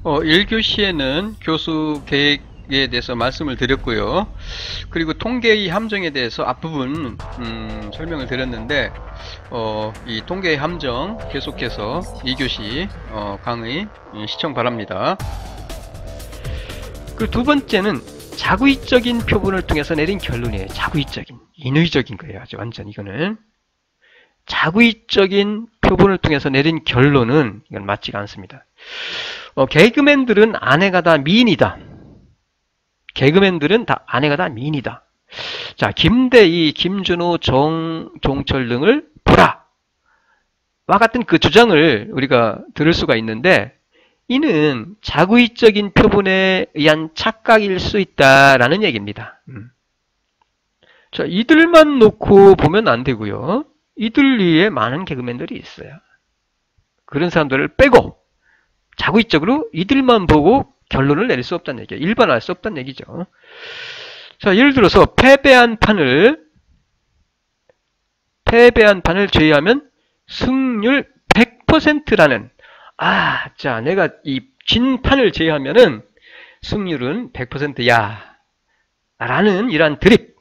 1교시에는 교수 계획에 대해서 말씀을 드렸고요. 그리고 통계의 함정에 대해서 앞부분 설명을 드렸는데 이 통계의 함정 계속해서 2교시 강의 시청 바랍니다. 그 두 번째는 자구의적인 표본을 통해서 내린 결론이에요. 자구의적인, 인위적인 거예요. 아주 완전 이거는. 자구의적인 표본을 통해서 내린 결론은 이건 맞지가 않습니다. 개그맨들은 아내가 다 미인이다. 개그맨들은 다 아내가 다 미인이다. 자, 김대희, 김준호, 정종철 등을 보라. 와 같은 그 주장을 우리가 들을 수가 있는데 이는 자구의적인 표본에 의한 착각일 수 있다라는 얘기입니다. 자, 이들만 놓고 보면 안 되고요. 이들 위에 많은 개그맨들이 있어요. 그런 사람들을 빼고 자구의적으로 이들만 보고 결론을 내릴 수 없다는 얘기예요. 일반화할 수 없다는 얘기죠. 자, 예를 들어서 패배한 판을 제외하면 승률 100%라는 자, 내가 이 진 판을 제외하면은 승률은 100%야 라는 이러한 드립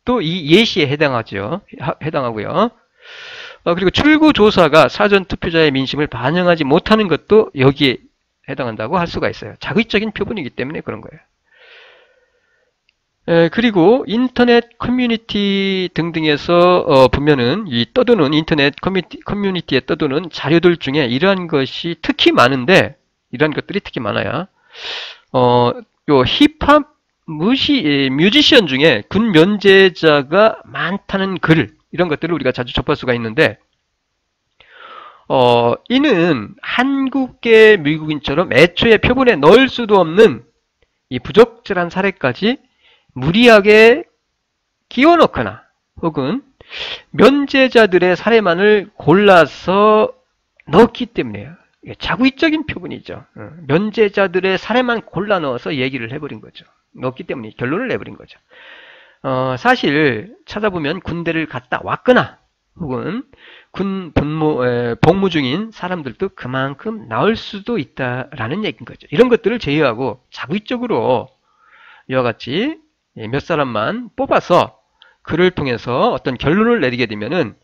또 이 예시에 해당하고요. 그리고 출구조사가 사전투표자의 민심을 반영하지 못하는 것도 여기에 해당한다고 할 수가 있어요. 자의적인 표본이기 때문에 그런 거예요. 그리고 인터넷 커뮤니티 등등에서 보면은 이 떠도는 인터넷 커뮤니티에 떠도는 자료들 중에 이러한 것이 특히 많은데 이러한 것들이 특히 많아요. 요 힙합 뮤지션 중에 군 면제자가 많다는 글 이런 것들을 우리가 자주 접할 수가 있는데 이는 한국계 미국인처럼 애초에 표본에 넣을 수도 없는 이 부적절한 사례까지 무리하게 끼워 넣거나 혹은 면제자들의 사례만을 골라서 넣었기 때문에요. 자구의적인 표본이죠. 면제자들의 사례만 골라 넣어서 얘기를 해버린 거죠. 넣었기 때문에 결론을 내버린 거죠. 사실 찾아보면 군대를 갔다 왔거나 혹은 복무 중인 사람들도 그만큼 나올 수도 있다라는 얘기인 거죠. 이런 것들을 제외하고 자구의적으로 이와 같이 몇 사람만 뽑아서 그를 통해서 어떤 결론을 내리게 되면은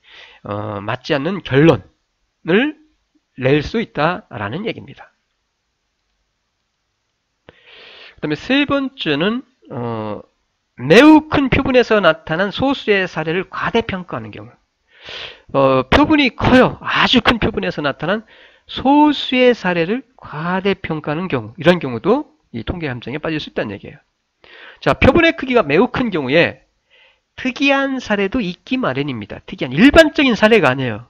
맞지 않는 결론을 낼 수 있다라는 얘기입니다. 그 다음에 세 번째는 매우 큰 표본에서 나타난 소수의 사례를 과대평가하는 경우. 표본이 커요. 아주 큰 표본에서 나타난 소수의 사례를 과대평가하는 경우. 이런 경우도 이 통계 함정에 빠질 수 있다는 얘기예요. 자, 표본의 크기가 매우 큰 경우에 특이한 사례도 있기 마련입니다. 특이한 일반적인 사례가 아니에요.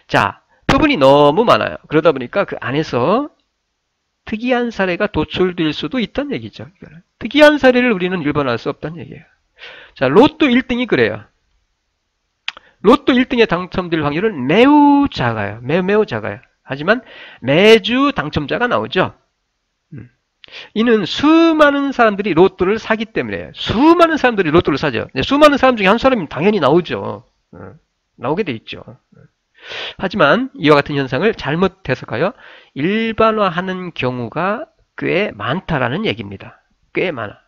자, 표본이 너무 많아요. 그러다 보니까 그 안에서 특이한 사례가 도출될 수도 있다는 얘기죠. 특이한 사례를 우리는 일반화할 수 없다는 얘기예요. 자, 로또 1등이 그래요. 로또 1등에 당첨될 확률은 매우 작아요. 매우 작아요. 하지만 매주 당첨자가 나오죠. 이는 수많은 사람들이 로또를 사기 때문에 수많은 사람들이 로또를 사죠. 수많은 사람 중에 한 사람이 당연히 나오죠. 나오게 돼 있죠. 하지만 이와 같은 현상을 잘못 해석하여 일반화하는 경우가 꽤 많다라는 얘기입니다. 꽤 많아.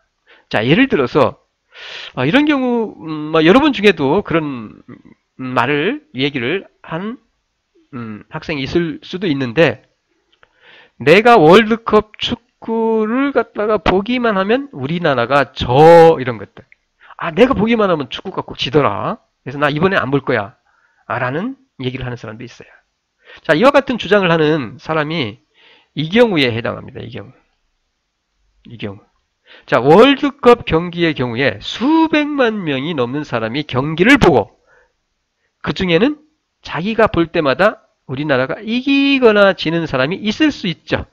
자, 예를 들어서 이런 경우 여러분 중에도 그런 얘기를 한 학생이 있을 수도 있는데 내가 월드컵 축구를 갖다가 보기만 하면 우리나라가 이런 것들. 내가 보기만 하면 축구가 꼭 지더라. 그래서 나 이번에 안 볼 거야. 라는 얘기를 하는 사람도 있어요. 자, 이와 같은 주장을 하는 사람이 이 경우에 해당합니다. 이 경우. 자, 월드컵 경기의 경우에 수백만 명이 넘는 사람이 경기를 보고 그 중에는 자기가 볼 때마다 우리나라가 이기거나 지는 사람이 있을 수 있죠.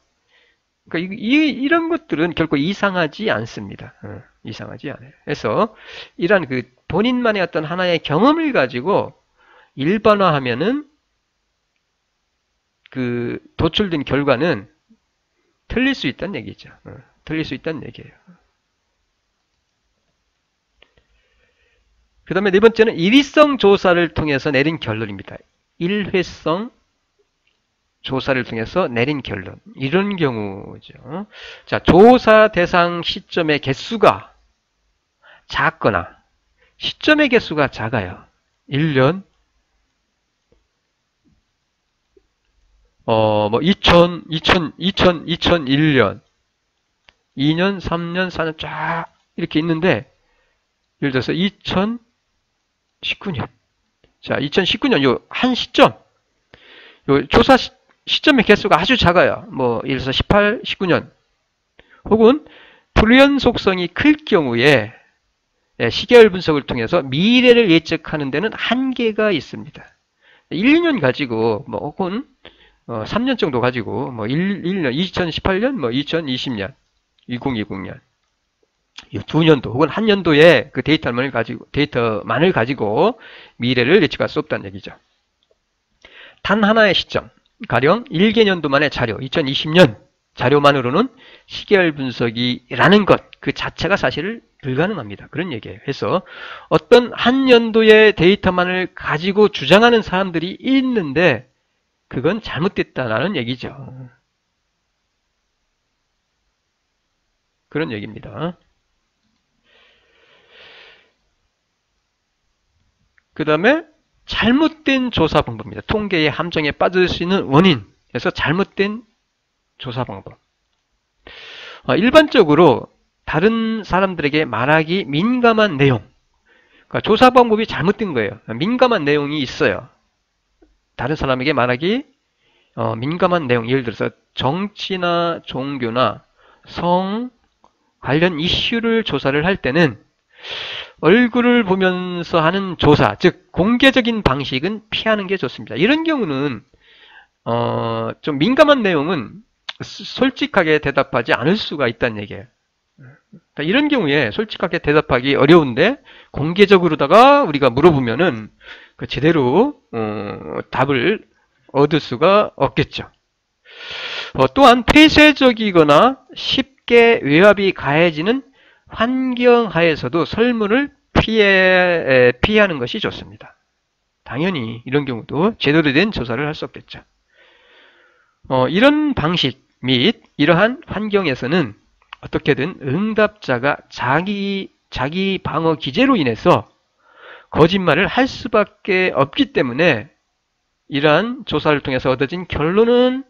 그러니까 이런 것들은 결코 이상하지 않습니다. 이상하지 않아요. 그래서 이러한 그 본인만의 어떤 하나의 경험을 가지고 일반화하면은 그 도출된 결과는 틀릴 수 있다는 얘기죠. 틀릴 수 있다는 얘기예요. 그 다음에 네 번째는 일위성 조사를 통해서 내린 결론입니다. 일회성 조사를 통해서 내린 결론. 이런 경우죠. 자, 조사 대상 시점의 개수가 작거나 시점의 개수가 작아요. 1년, 2001년, 2년, 3년, 4년 쫙 이렇게 있는데, 예를 들어서 2019년. 자, 2019년 요 한 시점, 요 조사 시점의 개수가 아주 작아요. 예를 들어서 18, 19년. 혹은 불연속성이 클 경우에 시계열 분석을 통해서 미래를 예측하는 데는 한계가 있습니다. 1, 2년 가지고, 혹은 3년 정도 가지고, 1년, 2018년, 2020년, 2020년. 이 두 년도 혹은 한 년도의 그 데이터만을 가지고 미래를 예측할 수 없다는 얘기죠. 단 하나의 시점, 가령 1개년도만의 자료, 2020년 자료만으로는 시계열 분석이라는 것 그 자체가 사실 불가능합니다. 그런 얘기예요. 그래서 어떤 한 연도의 데이터만을 가지고 주장하는 사람들이 있는데 그건 잘못됐다는 얘기죠. 그런 얘기입니다. 그 다음에 잘못된 조사 방법입니다. 통계의 함정에 빠질 수 있는 원인. 그래서 잘못된 조사 방법. 일반적으로 다른 사람들에게 말하기 민감한 내용. 그러니까 조사 방법이 잘못된 거예요. 민감한 내용이 있어요. 다른 사람에게 말하기 민감한 내용. 예를 들어서 정치나 종교나 성 관련 이슈를 조사를 할 때는 얼굴을 보면서 하는 조사, 즉 공개적인 방식은 피하는 게 좋습니다. 이런 경우는 좀 민감한 내용은 솔직하게 대답하지 않을 수가 있다는 얘기예요. 이런 경우에 솔직하게 대답하기 어려운데 공개적으로다가 우리가 물어보면은 제대로 답을 얻을 수가 없겠죠. 또한 폐쇄적이거나 쉽게 외압이 가해지는 환경 하에서도 설문을 피하는 것이 좋습니다. 당연히 이런 경우도 제대로 된 조사를 할 수 없겠죠. 이런 방식 및 이러한 환경에서는 어떻게든 응답자가 자기 방어 기제로 인해서 거짓말을 할 수밖에 없기 때문에 이러한 조사를 통해서 얻어진 결론은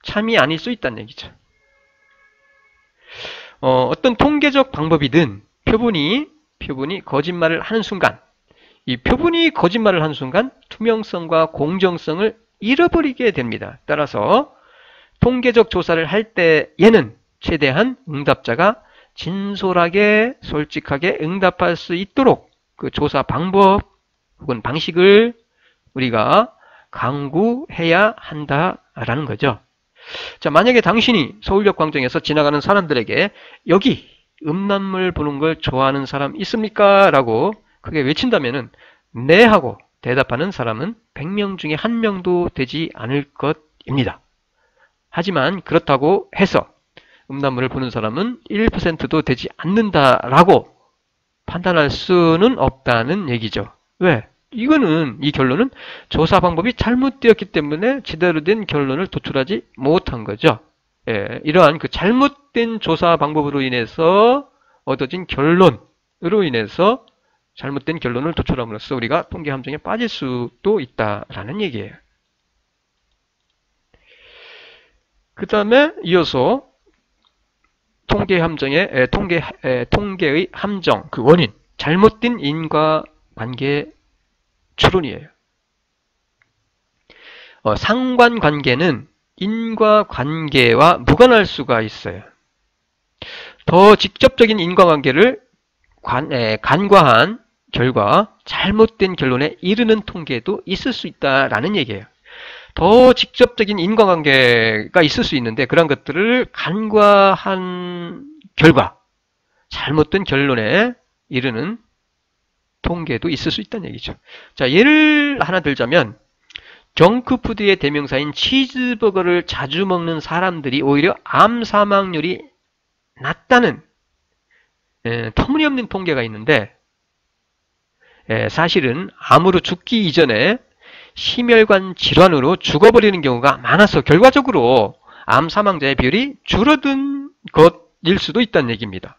참이 아닐 수 있다는 얘기죠. 어떤 통계적 방법이든 표본이 거짓말을 하는 순간 이 표본이 거짓말을 하는 순간 투명성과 공정성을 잃어버리게 됩니다. 따라서 통계적 조사를 할 때에는 최대한 응답자가 진솔하게 솔직하게 응답할 수 있도록 그 조사 방법 혹은 방식을 우리가 강구해야 한다라는 거죠. 자, 만약에 당신이 서울역 광장에서 지나가는 사람들에게 여기 음란물 보는 걸 좋아하는 사람 있습니까? 라고 크게 외친다면은 네 하고 대답하는 사람은 100명 중에 1명도 되지 않을 것입니다. 하지만 그렇다고 해서 음란물을 보는 사람은 1%도 되지 않는다라고 판단할 수는 없다는 얘기죠. 왜? 이 결론은 조사 방법이 잘못되었기 때문에 제대로 된 결론을 도출하지 못한 거죠. 이러한 그 잘못된 조사 방법으로 인해서 얻어진 결론으로 인해서 잘못된 결론을 도출함으로써 우리가 통계 함정에 빠질 수도 있다라는 얘기예요. 그 다음에 이어서 통계의 함정, 그 원인, 잘못된 인과관계 추론이에요. 상관관계는 인과관계와 무관할 수가 있어요. 더 직접적인 인과관계를 간과한 결과 잘못된 결론에 이르는 통계도 있을 수 있다라는 얘기예요. 더 직접적인 인과관계가 있을 수 있는데 그런 것들을 간과한 결과 잘못된 결론에 이르는 통계도 있을 수 있다는 얘기죠. 자, 예를 하나 들자면 정크푸드의 대명사인 치즈버거를 자주 먹는 사람들이 오히려 암 사망률이 낮다는 터무니없는 통계가 있는데 사실은 암으로 죽기 이전에 심혈관 질환으로 죽어버리는 경우가 많아서 결과적으로 암 사망자의 비율이 줄어든 것일 수도 있다는 얘기입니다.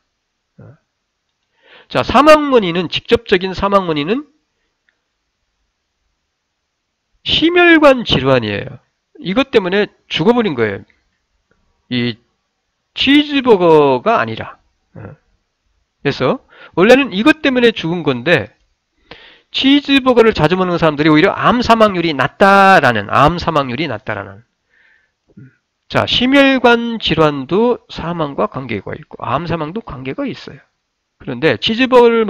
자, 직접적인 사망 원인은 심혈관 질환이에요. 이것 때문에 죽어버린 거예요. 이 치즈버거가 아니라. 그래서 원래는 이것 때문에 죽은 건데 치즈버거를 자주 먹는 사람들이 오히려 암 사망률이 낮다라는. 자, 심혈관 질환도 사망과 관계가 있고 암 사망도 관계가 있어요. 그런데 치즈버거를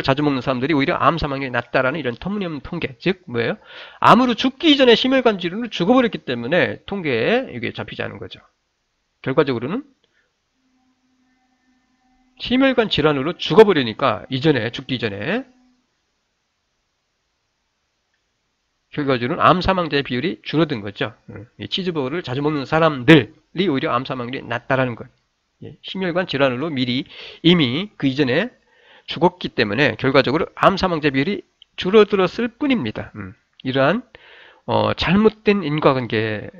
자주 먹는 사람들이 오히려 암 사망률이 낮다라는 이런 터무니없는 통계. 즉 뭐예요? 암으로 죽기 전에 심혈관 질환으로 죽어버렸기 때문에 통계에 이게 잡히지 않은 거죠. 결과적으로는 심혈관 질환으로 죽어버리니까 죽기 전에 결과적으로는 암 사망자의 비율이 줄어든 거죠. 이 치즈버거를 자주 먹는 사람들이 오히려 암 사망률이 낮다라는 것. 심혈관 질환으로 이미 그 이전에 죽었기 때문에 결과적으로 암 사망자 비율이 줄어들었을 뿐입니다. 이러한 잘못된 인과관계에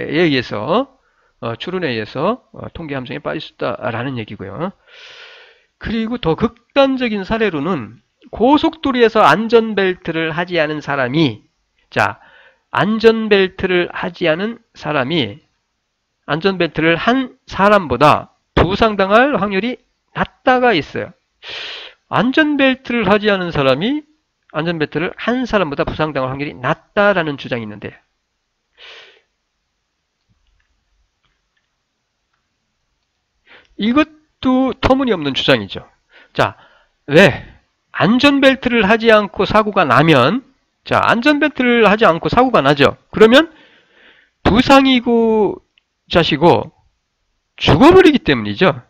의해서 추론에 의해서 통계 함정에 빠질 수 있다라는 얘기고요. 그리고 더 극단적인 사례로는 고속도로에서 안전벨트를 하지 않은 사람이 안전벨트를 한 사람보다 부상당할 확률이 낮다가 있어요. 안전벨트를 하지 않은 사람이 안전벨트를 한 사람보다 부상당할 확률이 낮다라는 주장이 있는데 이것도 터무니없는 주장이죠. 자, 왜? 안전벨트를 하지 않고 사고가 나면 안전벨트를 하지 않고 사고가 나죠. 그러면 부상이고 자시고 죽어버리기 때문이죠.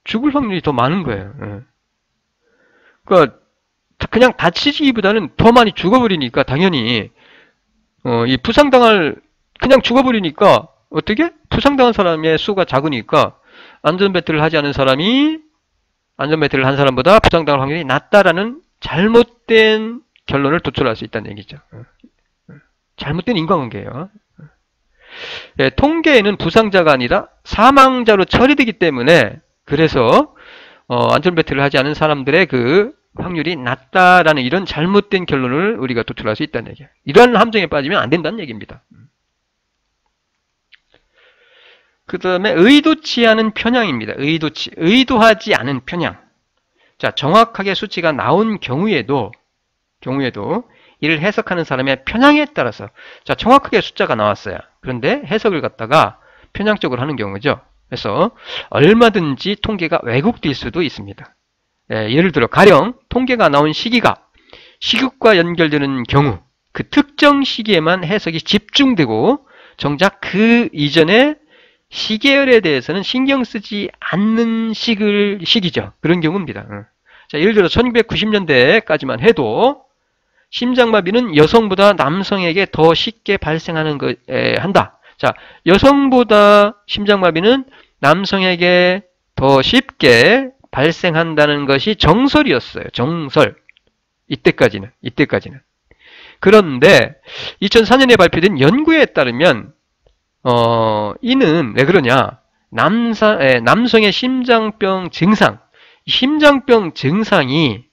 죽을 확률이 더 많은 거예요. 그러니까 그냥 다치기보다는 더 많이 죽어버리니까 당연히 이 그냥 죽어버리니까 어떻게? 부상당한 사람의 수가 작으니까 안전벨트를 하지 않은 사람이 안전벨트를 한 사람보다 부상당할 확률이 낮다라는 잘못된 결론을 도출할 수 있다는 얘기죠. 잘못된 인과관계예요. 통계에는 부상자가 아니라 사망자로 처리되기 때문에 그래서 안전벨트를 하지 않은 사람들의 그 확률이 낮다라는 이런 잘못된 결론을 우리가 도출할 수 있다는 얘기예요. 이러한 함정에 빠지면 안 된다는 얘기입니다. 그 다음에 의도치 않은 편향입니다. 의도하지 않은 편향. 자, 정확하게 수치가 나온 경우에도 이를 해석하는 사람의 편향에 따라서 정확하게 숫자가 나왔어요. 그런데 해석을 갖다가 편향적으로 하는 경우죠. 그래서 얼마든지 통계가 왜곡될 수도 있습니다. 예를 들어 가령 통계가 나온 시기가 시국과 연결되는 경우 그 특정 시기에만 해석이 집중되고 정작 그 이전에 시계열에 대해서는 신경 쓰지 않는 시기죠. 그런 경우입니다. 자, 예를 들어 1990년대까지만 해도 심장마비는 여성보다 남성에게 더 쉽게 발생하는 한다. 자, 여성보다 심장마비는 남성에게 더 쉽게 발생한다는 것이 정설이었어요. 정설. 이때까지는. 그런데 2004년에 발표된 연구에 따르면 이는 왜 그러냐? 남성의 심장병 증상이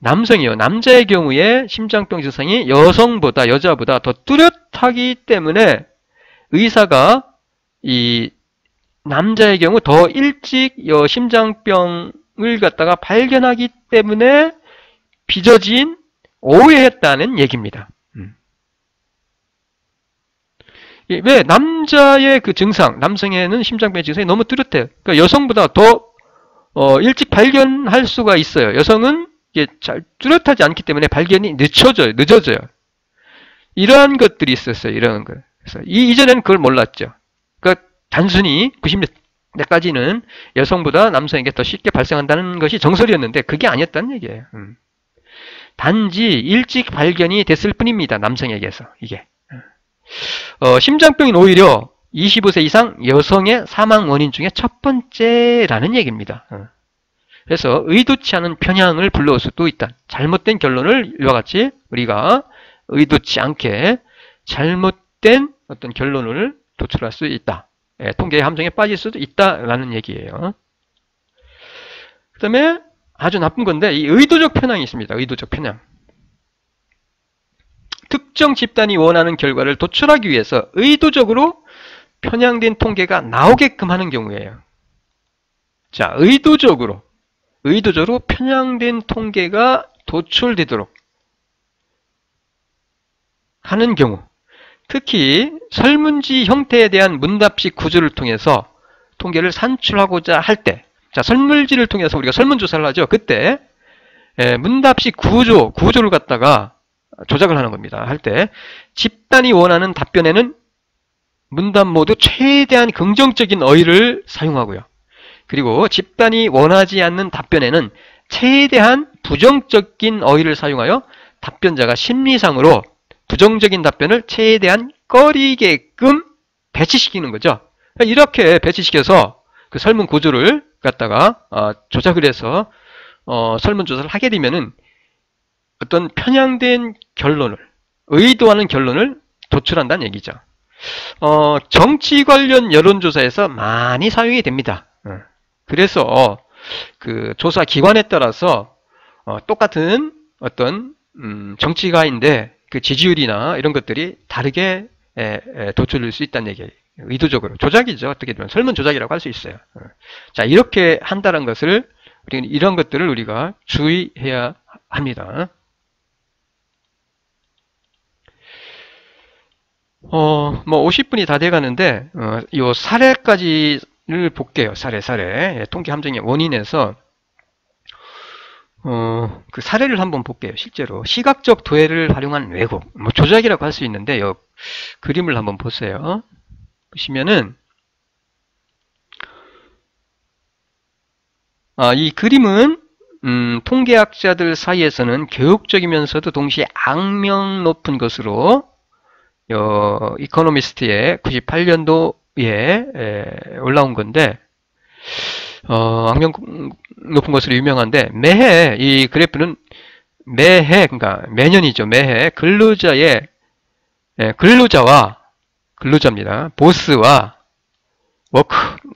남자의 경우에 심장병 증상이 여자보다 더 뚜렷하기 때문에 의사가 이 남자의 경우 더 일찍 심장병을 갖다가 발견하기 때문에 빚어진 오해했다는 얘기입니다. 왜? 남자의 그 증상, 남성에는 심장병 증상이 너무 뚜렷해요. 그러니까 여성보다 더 일찍 발견할 수가 있어요. 여성은 이게 잘 뚜렷하지 않기 때문에 발견이 늦어져요. 이러한 것들이 있었어요. 이런 거. 그래서 이전에는 그걸 몰랐죠. 그러니까 단순히 90년대까지는 여성보다 남성에게 더 쉽게 발생한다는 것이 정설이었는데 그게 아니었다는 얘기예요. 단지 일찍 발견이 됐을 뿐입니다. 남성에게서 이게. 심장병은 오히려 25세 이상 여성의 사망 원인 중에 첫 번째라는 얘기입니다. 그래서 의도치 않은 편향을 불러올 수도 있다. 잘못된 결론을 이와 같이 우리가 의도치 않게 잘못된 어떤 결론을 도출할 수 있다. 예, 통계의 함정에 빠질 수도 있다라는 얘기예요. 그 다음에 아주 나쁜 건데 이 의도적 편향이 있습니다. 의도적 편향. 특정 집단이 원하는 결과를 도출하기 위해서 의도적으로 편향된 통계가 나오게끔 하는 경우예요. 자, 의도적으로 편향된 통계가 도출되도록 하는 경우, 특히 설문지 형태에 대한 문답식 구조를 통해서 통계를 산출하고자 할 때, 자, 설문지를 통해서 우리가 설문조사를 하죠. 그때 문답식 구조를 갖다가 조작을 하는 겁니다. 할 때 집단이 원하는 답변에는 문답 모두 최대한 긍정적인 어휘를 사용하고요. 그리고 집단이 원하지 않는 답변에는 최대한 부정적인 어휘를 사용하여 답변자가 심리상으로 부정적인 답변을 최대한 꺼리게끔 배치시키는 거죠. 이렇게 배치시켜서 그 설문 구조를 갖다가 조작을 해서 설문조사를 하게 되면은 어떤 편향된 결론을, 의도하는 결론을 도출한다는 얘기죠. 정치 관련 여론조사에서 많이 사용이 됩니다. 그래서 그 조사 기관에 따라서 똑같은 어떤 정치가인데 그 지지율이나 이런 것들이 다르게 도출될 수 있다는 얘기예요. 의도적으로 조작이죠. 어떻게 보면 설문 조작이라고 할 수 있어요. 자, 이렇게 한다는 것을 우리는 이런 것들을 우리가 주의해야 합니다. 뭐 50분이 다 돼가는데 이 사례까지를 볼게요. 사례 통계 함정의 원인에서 그 사례를 한번 볼게요. 실제로 시각적 도해를 활용한 왜곡, 뭐 조작이라고 할 수 있는데 요 그림을 한번 보세요. 보시면은 이 그림은 통계학자들 사이에서는 교육적이면서도 동시에 악명 높은 것으로 이코노미스트의 98년도에 올라온 건데 악명 높은 것으로 유명한데 매해 이 그래프는 그러니까 매년이죠. 매해 근로자입니다. 보스와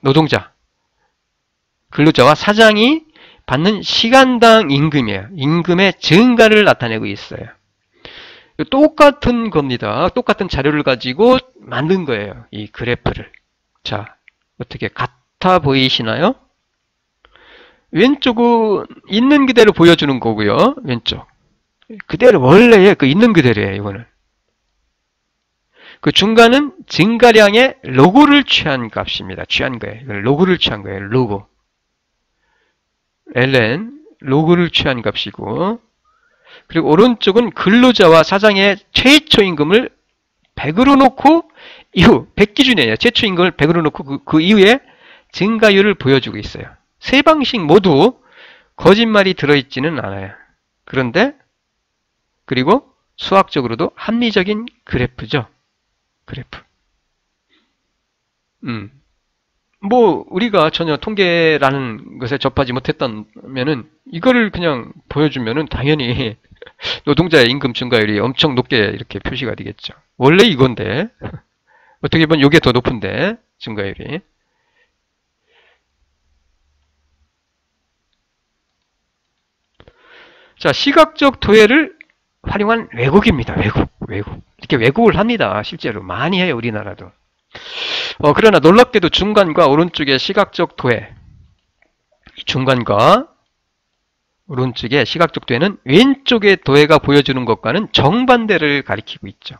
노동자, 근로자와 사장이 받는 시간당 임금이에요. 임금의 증가를 나타내고 있어요. 똑같은 겁니다. 똑같은 자료를 가지고 만든 거예요. 이 그래프를. 자, 어떻게 같아 보이시나요? 왼쪽은 있는 그대로 보여주는 거고요. 왼쪽. 그대로 원래의 그 있는 그대로예요. 이거는. 그 중간은 증가량의 로그를 취한 값입니다. 취한 거예요. 로그를 취한 거예요. 로그. ln 로그를 취한 값이고, 그리고 오른쪽은 근로자와 사장의 최초 임금을 100으로 놓고 이후 100 기준이에요. 최초 임금을 100으로 놓고 그 이후에 증가율을 보여주고 있어요. 세 방식 모두 거짓말이 들어있지는 않아요. 그런데 그리고 수학적으로도 합리적인 그래프죠. 그래프. 뭐 우리가 전혀 통계라는 것에 접하지 못했다면은 이거를 그냥 보여주면은 당연히 노동자의 임금 증가율이 엄청 높게 이렇게 표시가 되겠죠. 원래 이건데 어떻게 보면 이게 더 높은데 증가율이. 자, 시각적 도해를 활용한 왜곡입니다. 왜곡. 이렇게 왜곡을 합니다. 실제로 많이 해요. 우리나라도. 그러나 놀랍게도 중간과 오른쪽의 시각적 도해, 중간과 오른쪽의 시각적 도해는 왼쪽의 도해가 보여주는 것과는 정반대를 가리키고 있죠.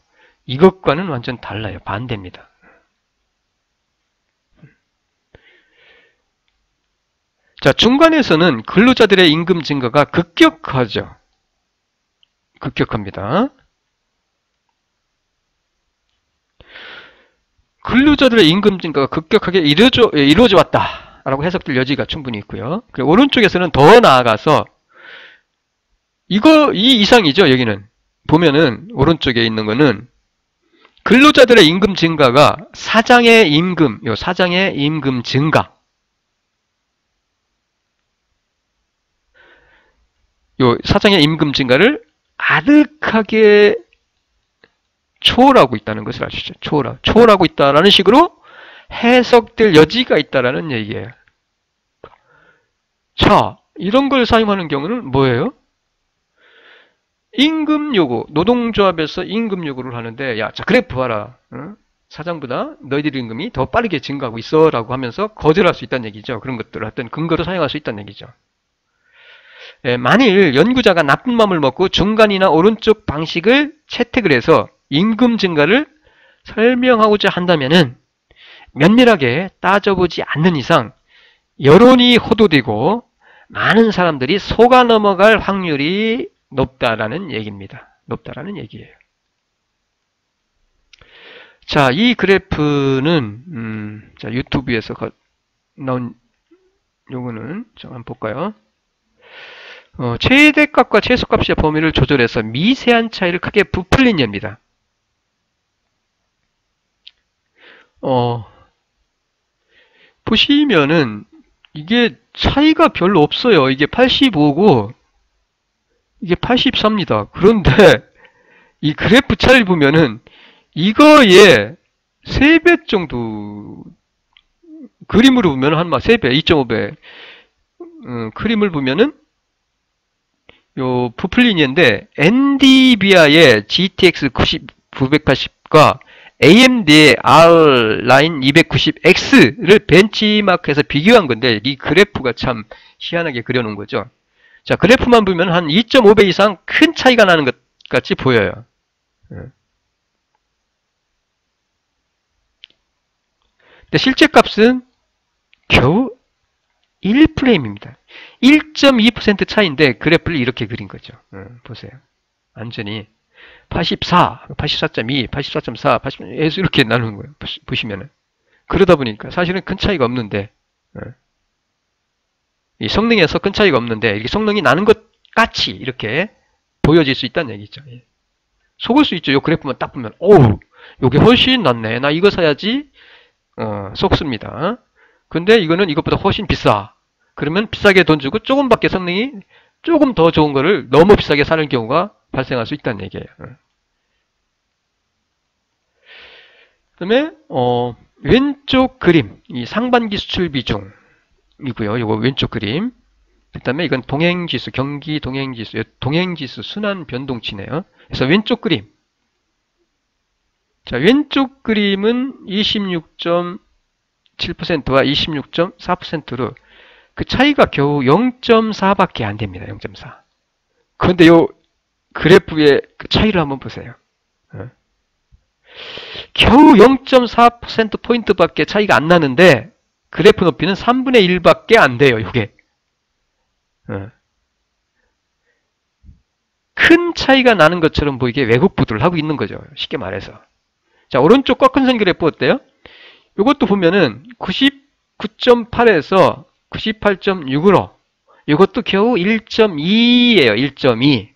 이것과는 완전 달라요. 반대입니다. 자, 중간에서는 근로자들의 임금 증가가 급격합니다. 근로자들의 임금 증가가 급격하게 이루어져 왔다라고 해석될 여지가 충분히 있고요. 그리고 오른쪽에서는 더 나아가서 이 이상이죠. 여기는 보면은 오른쪽에 있는 거는 근로자들의 임금 증가가 사장의 임금 증가, 요 사장의 임금 증가를 아득하게 초월하고 있다는 것을 아시죠? 초월하고 있다라는 식으로 해석될 여지가 있다라는 얘기예요. 자, 이런 걸 사용하는 경우는 뭐예요? 임금 요구, 노동조합에서 임금 요구를 하는데, 야, 자, 그래프 봐라. 어? 사장보다 너희들 임금이 더 빠르게 증가하고 있어 라고 하면서 거절할 수 있다는 얘기죠. 그런 것들을 어떤 근거로 사용할 수 있다는 얘기죠. 예, 만일 연구자가 나쁜 마음을 먹고 중간이나 오른쪽 방식을 채택을 해서 임금 증가를 설명하고자 한다면은 면밀하게 따져보지 않는 이상 여론이 호도되고 많은 사람들이 속아 넘어갈 확률이 높다라는 얘기입니다. 높다라는 얘기예요. 자, 이 그래프는 자, 유튜브에서 나온 요거는 좀 한번 볼까요? 최대값과 최소값의 범위를 조절해서 미세한 차이를 크게 부풀린 예입니다. 보시면은 이게 차이가 별로 없어요. 이게 85고 이게 84입니다. 그런데 이 그래프 차이를 보면은 이거에 3배 정도 그림으로 보면 한 3배, 2.5배 그림을 보면은 요 부풀린인데 엔비디아의 GTX 980과 AMD의 R라인 290X를 벤치마크해서 비교한 건데 이 그래프가 참 희한하게 그려놓은 거죠. 자, 그래프만 보면 한 2.5배 이상 큰 차이가 나는 것 같이 보여요. 근데 실제 값은 겨우 1프레임입니다. 1.2% 차이인데 그래프를 이렇게 그린 거죠. 보세요. 완전히 84, 84.2, 84.4, 80에서 이렇게 나누는 거예요. 보시면은. 그러다 보니까 사실은 큰 차이가 없는데 이 성능에서 큰 차이가 없는데 이렇게 성능이 나는 것 같이 이렇게 보여질 수 있다는 얘기죠. 속을 수 있죠. 이 그래프만 딱 보면 오우, 요게 훨씬 낫네. 나 이거 사야지. 속습니다. 근데 이거는 이것보다 훨씬 비싸. 그러면 비싸게 돈 주고 조금밖에 성능이 조금 더 좋은 거를 너무 비싸게 사는 경우가 발생할 수 있다는 얘기예요. 그 다음에 왼쪽 그림, 이 상반기 수출 비중이고요. 이거 왼쪽 그림. 그 다음에 이건 동행지수, 경기 동행지수, 동행지수 순환 변동치네요. 그래서 왼쪽 그림. 자, 왼쪽 그림은 26.7%와 26.4%로 그 차이가 겨우 0.4밖에 안 됩니다. 0.4. 그런데 요 그래프의 그 차이를 한번 보세요. 겨우 0.4%포인트밖에 차이가 안 나는데 그래프 높이는 3분의 1밖에 안 돼요. 이게 큰 차이가 나는 것처럼 보이게 왜곡 보도를 하고 있는 거죠. 쉽게 말해서. 자, 오른쪽 꺾은 선 그래프 어때요? 이것도 보면은 99.8에서 98.6으로 이것도 겨우 1.2예요. 1.2.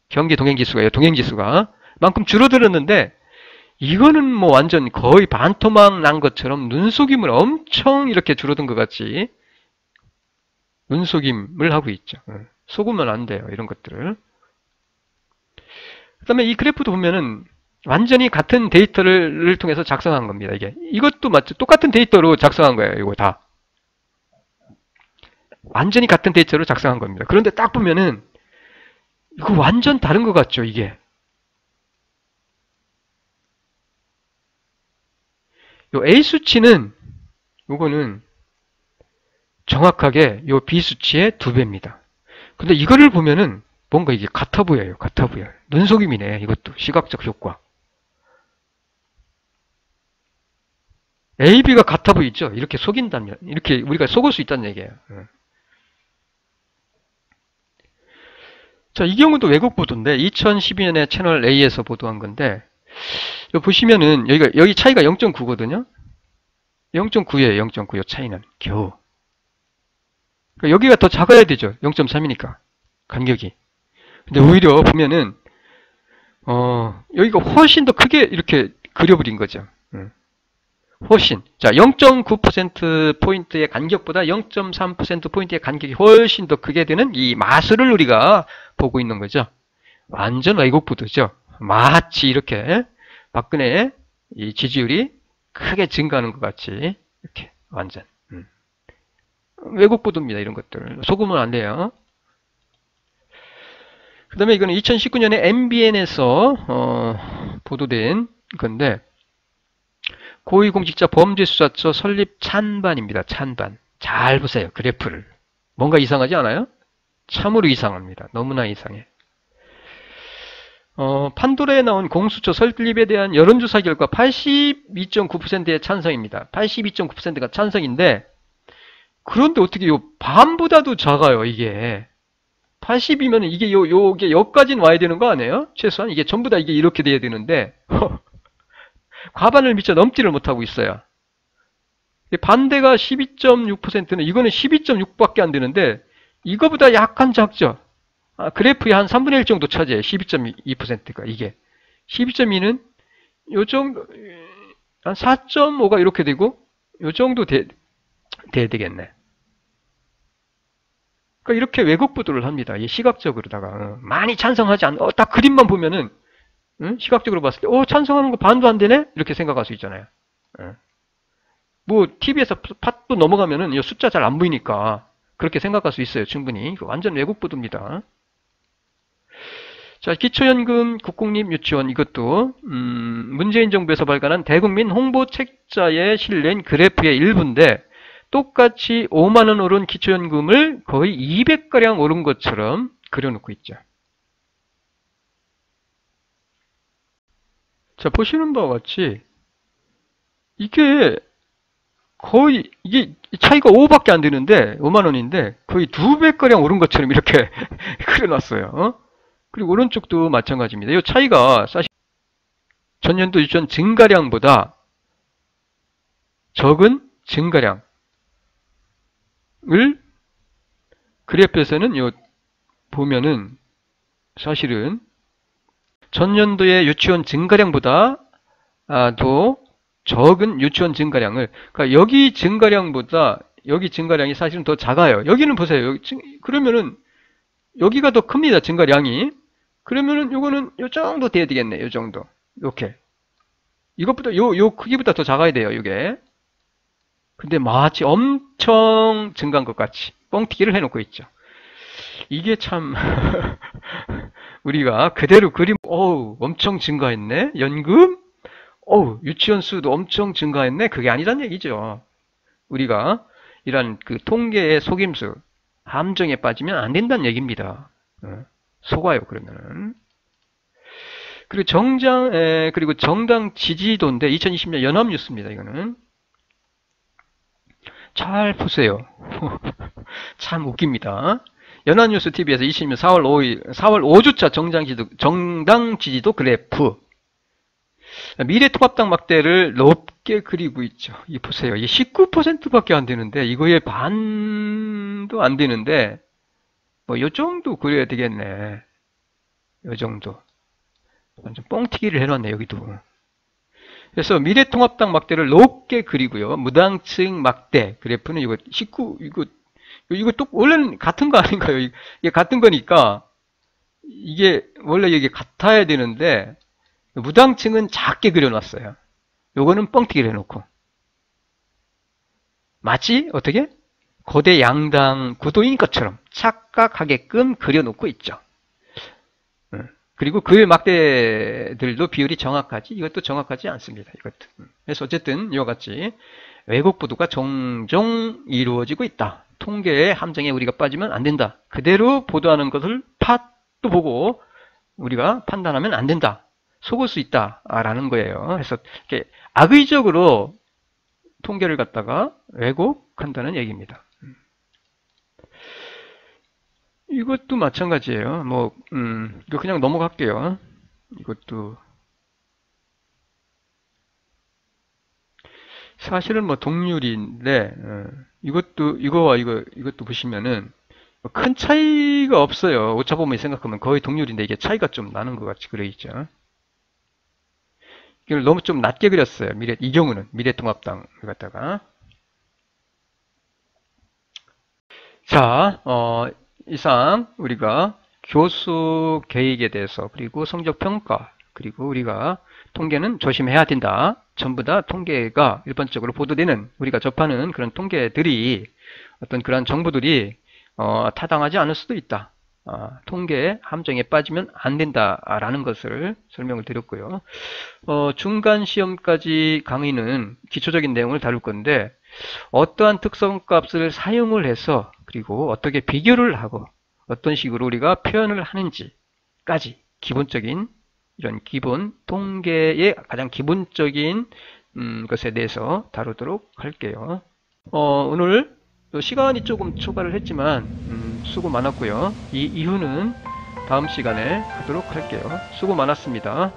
경기 동행지수가요. 동행지수가 만큼 줄어들었는데 이거는 뭐 완전 거의 반토막 난 것처럼 눈속임을 엄청 이렇게 줄어든 것 같이 눈속임을 하고 있죠. 속으면 안 돼요. 이런 것들을. 그 다음에 이 그래프도 보면은 완전히 같은 데이터를 통해서 작성한 겁니다. 이것도 맞죠. 똑같은 데이터로 작성한 거예요. 이거 다. 완전히 같은 데이터로 작성한 겁니다. 그런데 딱 보면은 이거 완전 다른 것 같죠. 이게. 요 A 수치는 요거는 정확하게 요 B 수치의 2배입니다. 근데 이거를 보면은 뭔가 이게 같아 보여요. 같아 보여요. 눈속임이네. 이것도 시각적 효과. A, B가 같아 보이죠? 이렇게 속인다면, 이렇게 우리가 속을 수 있다는 얘기예요. 자, 이 경우도 외국 보도인데 2012년에 채널 A에서 보도한 건데 여기 보시면은 여기 차이가 0.9거든요. 0.9예요. 0.9. 요 차이는 겨우. 그러니까 여기가 더 작아야 되죠. 0.3이니까 간격이. 근데 오히려 보면은 여기가 훨씬 더 크게 이렇게 그려버린 거죠. 훨씬. 자, 0.9%포인트의 간격보다 0.3%포인트의 간격이 훨씬 더 크게 되는 이 마술을 우리가 보고 있는 거죠. 완전 왜곡 보도죠. 마치 이렇게 박근혜의 이 지지율이 크게 증가하는 것 같이 이렇게 완전 왜곡 보도입니다. 이런 것들 속으면 안 돼요. 그 다음에 이거는 2019년에 MBN에서 보도된 건데 고위공직자 범죄수사처 설립 찬반입니다. 찬반. 잘 보세요. 그래프를. 뭔가 이상하지 않아요? 참으로 이상합니다. 너무나 이상해. 판도라에 나온 공수처 설립에 대한 여론조사 결과 82.9%의 찬성입니다. 82.9%가 찬성인데 그런데 어떻게 요 반보다도 작아요. 이게 80이면 이게 요게 여기까지는 와야 되는 거 아니에요? 최소한 이게 전부 다 이게 이렇게 돼야 되는데 과반을 미처 넘지를 못하고 있어요. 반대가 12.6%는 이거는 12.6밖에 안 되는데 이거보다 약간 작죠. 그래프의 한 3분의 1 정도 차지해요. 12.2%가 이게 12.2는 요 정도 한 4.5가 이렇게 되고 요 정도 돼야 되겠네. 그러니까 이렇게 왜곡 보도를 합니다. 시각적으로다가 많이 찬성하지 않. 딱 그림만 보면은 시각적으로 봤을 때 찬성하는 거 반도 안 되네 이렇게 생각할 수 있잖아요. 뭐 TV에서 팟도 넘어가면은 이 숫자 잘 안 보이니까 그렇게 생각할 수 있어요. 충분히 완전 왜곡 보도입니다. 자, 기초연금, 국공립 유치원 이것도 문재인 정부에서 발간한 대국민 홍보 책자에 실린 그래프의 일부인데 똑같이 5만원 오른 기초연금을 거의 200가량 오른 것처럼 그려놓고 있죠. 자, 보시는 바와 같이 이게 거의 이게 차이가 5밖에 안 되는데 5만원인데 거의 2배가량 오른 것처럼 이렇게 그려놨어요. 그리고 오른쪽도 마찬가지입니다. 이 차이가 사실 전년도 유치원 증가량보다 적은 증가량을 그래프에서는 보면은 사실은 전년도의 유치원 증가량보다 더 적은 유치원 증가량을 그러니까 여기 증가량보다 여기 증가량이 사실은 더 작아요. 여기는 보세요. 그러면은 여기가 더 큽니다. 증가량이. 그러면은 요거는 요 정도 돼야 되겠네. 요 정도. 이렇게. 이것보다 요 크기보다 더 작아야 돼요. 이게. 근데 마치 엄청 증가한 것 같이 뻥튀기를 해놓고 있죠. 이게 참 우리가 그대로 그림 엄청 증가했네. 연금? 유치원 수도 엄청 증가했네. 그게 아니란 얘기죠. 우리가 이런 그 통계의 속임수, 함정에 빠지면 안 된다는 얘기입니다. 속아요, 그러면은. 그리고 그리고 정당 지지도인데 2020년 연합뉴스입니다, 이거는. 잘 보세요. 참 웃깁니다. 연합뉴스 TV에서 2020년 4월 5일, 4월 5주차 정당 지지도 그래프. 미래통합당 막대를 높게 그리고 있죠. 이 보세요. 이게 19%밖에 안 되는데, 이거의 반도 안 되는데, 뭐, 요 정도 그려야 되겠네. 요 정도. 완전 뻥튀기를 해놨네, 여기도. 그래서 미래통합당 막대를 높게 그리고요. 무당층 막대 그래프는 이거 이거 또 원래는 같은 거 아닌가요? 이게 같은 거니까 이게 원래 이게 같아야 되는데 무당층은 작게 그려놨어요. 요거는 뻥튀기를 해놓고 마치 어떻게 거대 양당 구도인 것처럼 착각하게끔 그려놓고 있죠. 그리고 그 막대들도 비율이 정확하지 이것도 정확하지 않습니다. 이것도. 그래서 어쨌든 이와 같이 왜곡 보도가 종종 이루어지고 있다. 통계의 함정에 우리가 빠지면 안 된다. 그대로 보도하는 것을 팟도 보고 우리가 판단하면 안 된다. 속을 수 있다라는 거예요. 그래서 이렇게 악의적으로 통계를 갖다가 왜곡한다는 얘기입니다. 이것도 마찬가지예요. 뭐, 이거 그냥 넘어갈게요. 이것도. 사실은 뭐 동률인데, 이거와 이것도 보시면은, 큰 차이가 없어요. 오차범위 생각하면 거의 동률인데, 이게 차이가 좀 나는 것 같이 그려있죠. 이걸 너무 좀 낮게 그렸어요. 이 경우는. 미래통합당을 갖다가. 자, 이상 우리가 교수 계획에 대해서, 그리고 성적평가, 그리고 우리가 통계는 조심해야 된다. 전부 다 통계가 일반적으로 보도되는, 우리가 접하는 그런 통계들이, 어떤 그런 정보들이 타당하지 않을 수도 있다. 통계 함정에 빠지면 안 된다라는 것을 설명을 드렸고요. 중간 시험까지 강의는 기초적인 내용을 다룰 건데, 어떠한 특성값을 사용을 해서, 그리고 어떻게 비교를 하고 어떤 식으로 우리가 표현을 하는지까지 기본적인, 이런 기본 통계의 가장 기본적인 것에 대해서 다루도록 할게요. 오늘 시간이 조금 초과를 했지만 수고 많았고요. 이 이후는 다음 시간에 하도록 할게요. 수고 많았습니다.